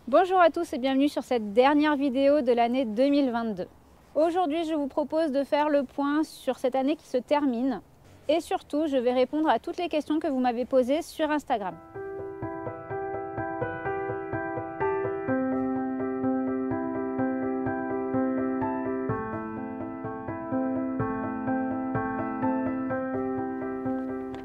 Bonjour à tous et bienvenue sur cette dernière vidéo de l'année 2022. Aujourd'hui, je vous propose de faire le point sur cette année qui se termine et surtout, je vais répondre à toutes les questions que vous m'avez posées sur Instagram.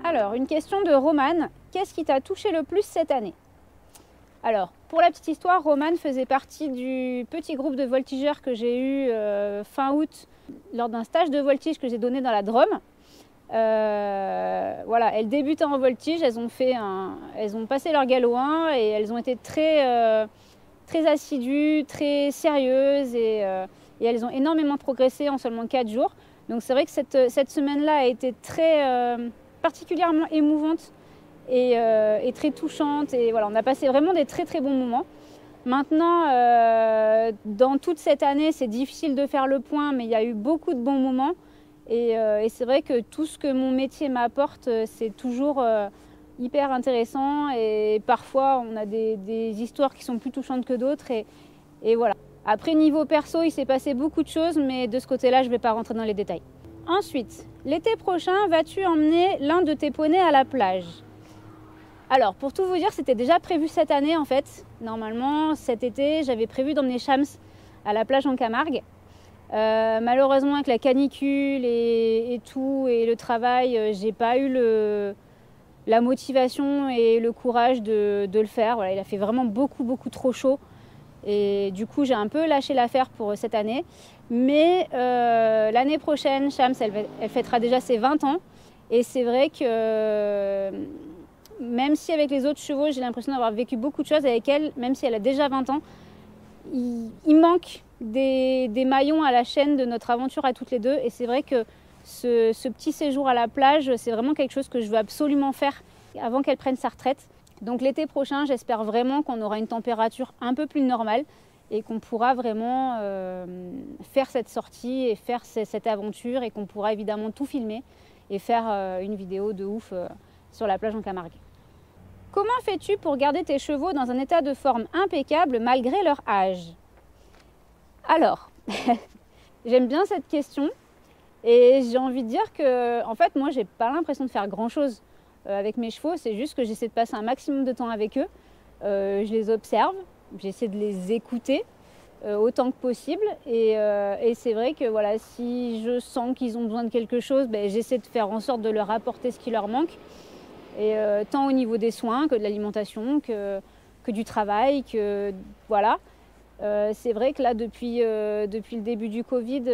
Alors, une question de Romane. Qu'est-ce qui t'a touché le plus cette année ? Alors, pour la petite histoire, Romane faisait partie du petit groupe de voltigeurs que j'ai eu fin août lors d'un stage de voltige que j'ai donné dans la Drôme. Voilà, elles débutaient en voltige, elles ont passé leur galop 1 et elles ont été très assidues, très sérieuses et elles ont énormément progressé en seulement 4 jours. Donc c'est vrai que cette semaine-là a été particulièrement émouvante et très touchante. Et voilà, on a passé vraiment des très bons moments. Maintenant, dans toute cette année, c'est difficile de faire le point, mais il y a eu beaucoup de bons moments. Et c'est vrai que tout ce que mon métier m'apporte, c'est toujours hyper intéressant. Et parfois, on a des histoires qui sont plus touchantes que d'autres. Et voilà. Après, niveau perso, il s'est passé beaucoup de choses, mais de ce côté-là, je ne vais pas rentrer dans les détails. Ensuite, l'été prochain, vas-tu emmener l'un de tes poneys à la plage ? Alors, pour tout vous dire, c'était déjà prévu cette année en fait. Normalement, cet été, j'avais prévu d'emmener Shams à la plage en Camargue. Malheureusement, avec la canicule et tout, et le travail, j'ai pas eu la motivation et le courage de le faire. Voilà, il a fait vraiment beaucoup trop chaud. Et du coup, j'ai un peu lâché l'affaire pour cette année. Mais l'année prochaine, Shams, elle fêtera déjà ses 20 ans. Et c'est vrai que même si avec les autres chevaux, j'ai l'impression d'avoir vécu beaucoup de choses avec elle, même si elle a déjà 20 ans, il manque des maillons à la chaîne de notre aventure à toutes les deux. Et c'est vrai que ce petit séjour à la plage, c'est vraiment quelque chose que je veux absolument faire avant qu'elle prenne sa retraite. Donc l'été prochain, j'espère vraiment qu'on aura une température un peu plus normale et qu'on pourra vraiment faire cette sortie et faire cette aventure et qu'on pourra évidemment tout filmer et faire une vidéo de ouf sur la plage en Camargue. Comment fais-tu pour garder tes chevaux dans un état de forme impeccable malgré leur âge ? Alors, j'aime bien cette question et j'ai envie de dire que, en fait, moi, j'ai pas l'impression de faire grand-chose avec mes chevaux. C'est juste que j'essaie de passer un maximum de temps avec eux. Je les observe, j'essaie de les écouter autant que possible. Et c'est vrai que voilà, si je sens qu'ils ont besoin de quelque chose, j'essaie de faire en sorte de leur apporter ce qui leur manque. Et tant au niveau des soins que de l'alimentation, que du travail, que voilà. C'est vrai que là, depuis le début du Covid,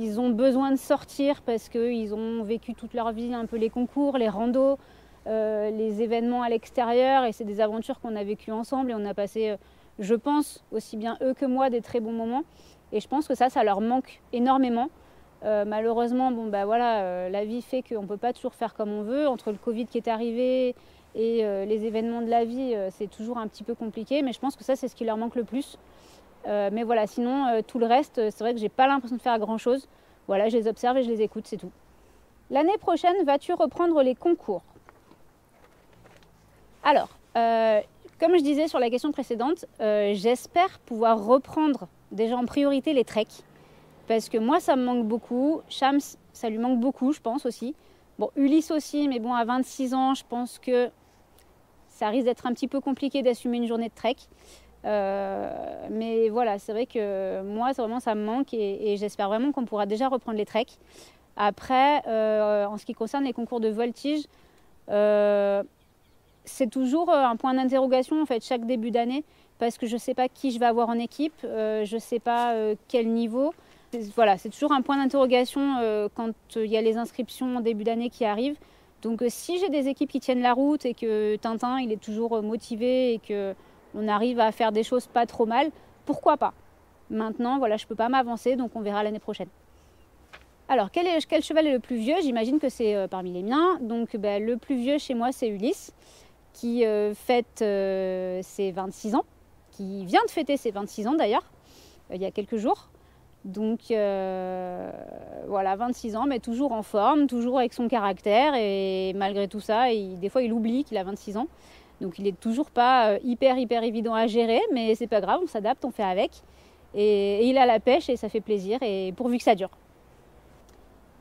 ils ont besoin de sortir parce qu'ils ont vécu toute leur vie un peu les concours, les randos, les événements à l'extérieur. Et c'est des aventures qu'on a vécues ensemble et on a passé, je pense, aussi bien eux que moi, des très bons moments. Et je pense que ça leur manque énormément. Malheureusement, la vie fait qu'on ne peut pas toujours faire comme on veut. Entre le Covid qui est arrivé et les événements de la vie, c'est toujours un petit peu compliqué. Mais je pense que ça, c'est ce qui leur manque le plus. Mais voilà, sinon, tout le reste, c'est vrai que j'ai pas l'impression de faire grand-chose. Voilà, je les observe et je les écoute, c'est tout. L'année prochaine, vas-tu reprendre les concours ? Alors, comme je disais sur la question précédente, j'espère pouvoir reprendre déjà en priorité les treks. Parce que moi, ça me manque beaucoup. Shams, ça lui manque beaucoup, je pense aussi. Bon, Ulysse aussi, mais bon, à 26 ans, je pense que ça risque d'être un petit peu compliqué d'assumer une journée de trek. Mais voilà, c'est vrai que moi, vraiment, ça me manque et j'espère vraiment qu'on pourra déjà reprendre les treks. Après, en ce qui concerne les concours de voltige, c'est toujours un point d'interrogation en fait chaque début d'année parce que je ne sais pas qui je vais avoir en équipe, je ne sais pas quel niveau. Voilà, c'est toujours un point d'interrogation quand il y a les inscriptions en début d'année qui arrivent. Donc si j'ai des équipes qui tiennent la route et que Tintin il est toujours motivé et qu'on arrive à faire des choses pas trop mal, pourquoi pas ? Maintenant, voilà, je ne peux pas m'avancer, donc on verra l'année prochaine. Alors, quel cheval est le plus vieux ? J'imagine que c'est parmi les miens. Donc le plus vieux chez moi, c'est Ulysse, qui fête ses 26 ans, qui vient de fêter ses 26 ans d'ailleurs, il y a quelques jours. Donc voilà, 26 ans, mais toujours en forme, toujours avec son caractère. Et malgré tout ça, des fois, il oublie qu'il a 26 ans. Donc il n'est toujours pas hyper évident à gérer, mais c'est pas grave, on s'adapte, on fait avec. Et il a la pêche et ça fait plaisir, et pourvu que ça dure.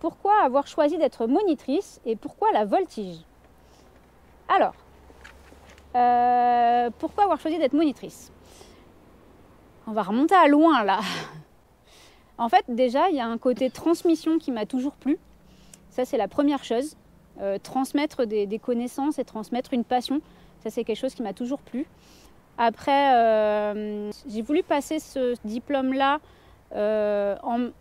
Pourquoi avoir choisi d'être monitrice et pourquoi la voltige? Alors, pourquoi avoir choisi d'être monitrice? On va remonter à loin là. En fait, déjà, il y a un côté transmission qui m'a toujours plu. Ça, c'est la première chose. Transmettre des connaissances et transmettre une passion, ça, c'est quelque chose qui m'a toujours plu. Après, j'ai voulu passer ce diplôme-là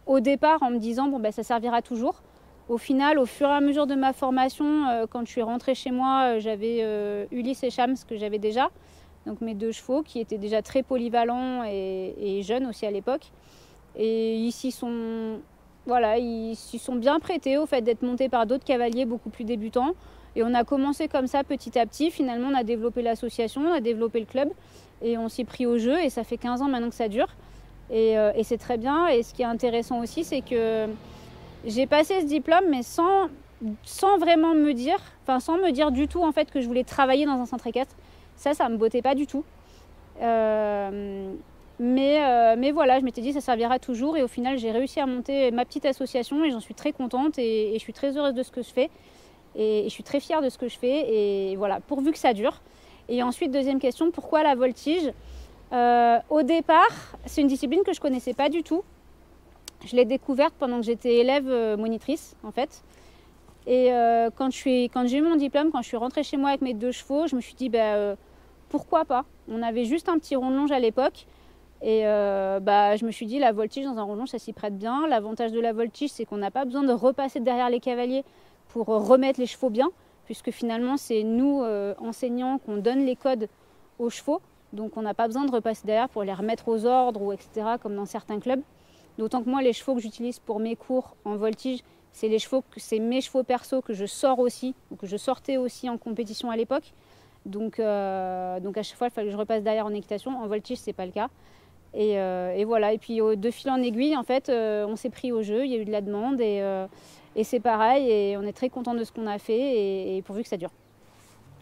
au départ en me disant bon, ben, ça servira toujours. Au final, au fur et à mesure de ma formation, quand je suis rentrée chez moi, j'avais Ulysse et Shams que j'avais déjà. Donc mes 2 chevaux qui étaient déjà très polyvalents et jeunes aussi à l'époque. Et ils s'y sont bien prêtés au fait d'être montés par d'autres cavaliers beaucoup plus débutants. Et on a commencé comme ça petit à petit. Finalement, on a développé l'association, on a développé le club et on s'est pris au jeu. Et ça fait 15 ans maintenant que ça dure. Et c'est très bien. Et ce qui est intéressant aussi, c'est que j'ai passé ce diplôme, mais sans vraiment me dire, sans me dire du tout en fait que je voulais travailler dans un centre équestre. Ça me bottait pas du tout. Mais voilà, je m'étais dit ça servira toujours et au final j'ai réussi à monter ma petite association et j'en suis très contente et je suis très heureuse de ce que je fais et je suis très fière de ce que je fais et voilà, pourvu que ça dure. Et ensuite, deuxième question, pourquoi la voltige? Au départ, c'est une discipline que je connaissais pas du tout. Je l'ai découverte pendant que j'étais élève monitrice en fait. Et quand j'ai eu mon diplôme, quand je suis rentrée chez moi avec mes 2 chevaux, je me suis dit pourquoi pas? On avait juste un petit rond de longe à l'époque. Et je me suis dit la voltige dans un rond de longe, ça s'y prête bien. L'avantage de la voltige, c'est qu'on n'a pas besoin de repasser derrière les cavaliers pour remettre les chevaux bien, puisque finalement c'est nous, enseignants, qu'on donne les codes aux chevaux. Donc on n'a pas besoin de repasser derrière pour les remettre aux ordres ou etc. comme dans certains clubs. D'autant que moi, les chevaux que j'utilise pour mes cours en voltige, c'est mes chevaux perso que je sors aussi, ou que je sortais aussi en compétition à l'époque. Donc à chaque fois, il fallait que je repasse derrière en équitation. En voltige, c'est pas le cas. Et voilà. Et puis de fil en aiguille, en fait, on s'est pris au jeu. Il y a eu de la demande et c'est pareil. Et on est très content de ce qu'on a fait et pourvu que ça dure.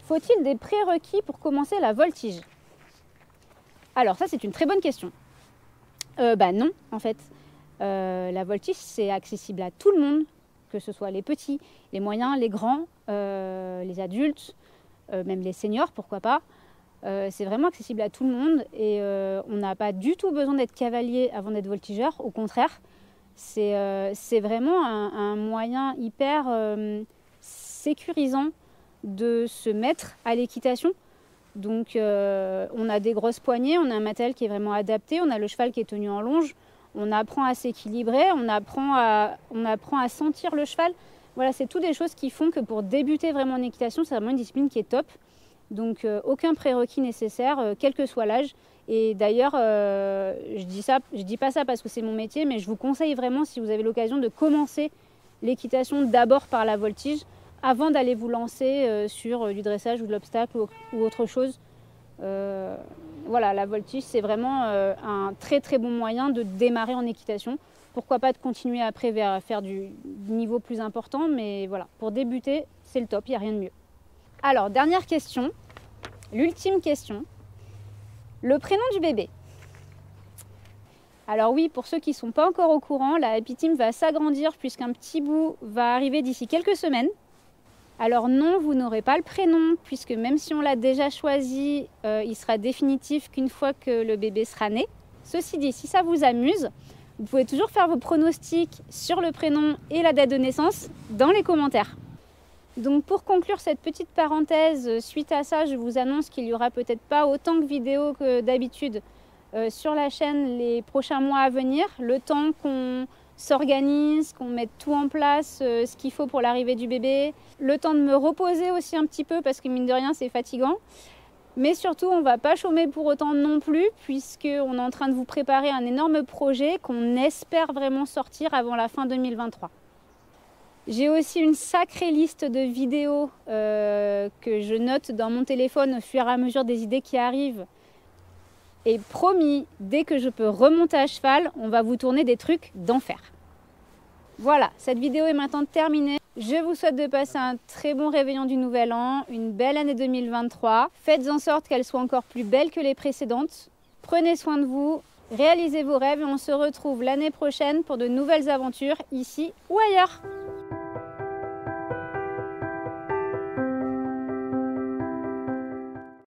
Faut-il des prérequis pour commencer la voltige? Alors ça, c'est une très bonne question. Non, en fait. La voltige, c'est accessible à tout le monde, que ce soit les petits, les moyens, les grands, les adultes, même les seniors, pourquoi pas. C'est vraiment accessible à tout le monde et on n'a pas du tout besoin d'être cavalier avant d'être voltigeur. Au contraire, c'est vraiment un moyen hyper sécurisant de se mettre à l'équitation. Donc on a des grosses poignées, on a un matériel qui est vraiment adapté, on a le cheval qui est tenu en longe. On apprend à s'équilibrer, on apprend à sentir le cheval. Voilà, c'est tout des choses qui font que pour débuter vraiment en équitation, c'est vraiment une discipline qui est top. Donc aucun prérequis nécessaire, quel que soit l'âge. Et d'ailleurs, je dis pas ça parce que c'est mon métier, mais je vous conseille vraiment, si vous avez l'occasion, de commencer l'équitation d'abord par la voltige, avant d'aller vous lancer sur du dressage ou de l'obstacle ou autre chose. Voilà, la voltige, c'est vraiment un très très bon moyen de démarrer en équitation. Pourquoi pas de continuer après vers faire du niveau plus important, mais voilà, pour débuter, c'est le top, il n'y a rien de mieux. Alors, dernière question, l'ultime question, le prénom du bébé. Alors oui, pour ceux qui ne sont pas encore au courant, la Happy Team va s'agrandir puisqu'un petit bout va arriver d'ici quelques semaines. Alors non, vous n'aurez pas le prénom, puisque même si on l'a déjà choisi, il sera définitif qu'une fois que le bébé sera né. Ceci dit, si ça vous amuse, vous pouvez toujours faire vos pronostics sur le prénom et la date de naissance dans les commentaires. Donc pour conclure cette petite parenthèse, suite à ça, je vous annonce qu'il n'y aura peut-être pas autant de vidéos que d'habitude sur la chaîne les prochains mois à venir, le temps qu'on s'organise, qu'on mette tout en place, ce qu'il faut pour l'arrivée du bébé, le temps de me reposer aussi un petit peu parce que mine de rien c'est fatigant, mais surtout on ne va pas chômer pour autant non plus puisqu'on est en train de vous préparer un énorme projet qu'on espère vraiment sortir avant la fin 2023. J'ai aussi une sacrée liste de vidéos que je note dans mon téléphone au fur et à mesure des idées qui arrivent. Et promis, dès que je peux remonter à cheval, on va vous tourner des trucs d'enfer. Voilà, cette vidéo est maintenant terminée. Je vous souhaite de passer un très bon réveillon du Nouvel An, une belle année 2023. Faites en sorte qu'elle soit encore plus belle que les précédentes. Prenez soin de vous, réalisez vos rêves et on se retrouve l'année prochaine pour de nouvelles aventures ici ou ailleurs.